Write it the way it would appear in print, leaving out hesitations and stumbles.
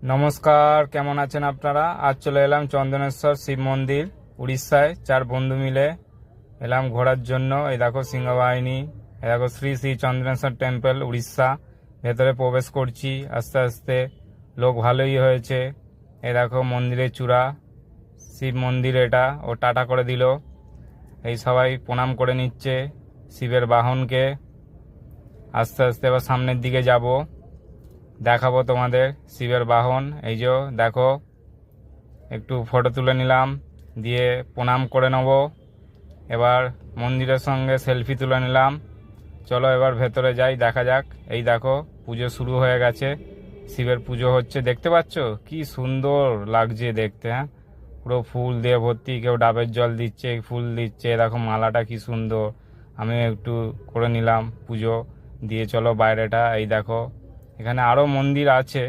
নমস্কার, কেমন আছেন আপনারা? আজ চলে এলাম চন্দনেশ্বর শিব মন্দির উড়িষ্যায়। 4 বন্ধু মিলে এলাম ঘোরার জন্য। এই দেখো সিংহবাহিনী, এই দেখো শ্রী শ্রী চন্দনেশ্বর টেম্পল উড়িষ্যা। ভেতরে প্রবেশ করছি আস্তে আস্তে। লোক ভালোই হয়েছে। এই দেখো মন্দিরের চূড়া, শিব মন্দির এটা। ও টাটা করে দিল। এই সবাই প্রণাম করে নিচ্ছে শিবের বাহনকে। আস্তে আস্তে এবার সামনের দিকে যাব, দেখাবো তোমাদের শিবের বাহন। এই যে দেখো, একটু ফটো তুলে নিলাম, দিয়ে প্রণাম করে নেব। এবার মন্দিরের সঙ্গে সেলফি তুলে নিলাম। চলো এবার ভেতরে যাই, দেখা যাক। এই দেখো পুজো শুরু হয়ে গেছে, শিবের পুজো হচ্ছে। দেখতে পাচ্ছ কি সুন্দর লাগছে দেখতে? হ্যাঁ, পুরো ফুল দিয়ে ভর্তি। কেউ ডাবের জল দিচ্ছে, ফুল দিচ্ছে। দেখো মালাটা কি সুন্দর। আমি একটু করে নিলাম পুজো দিয়ে। চলো বাইরেটা, এই দেখো এখানে আরও মন্দির আছে,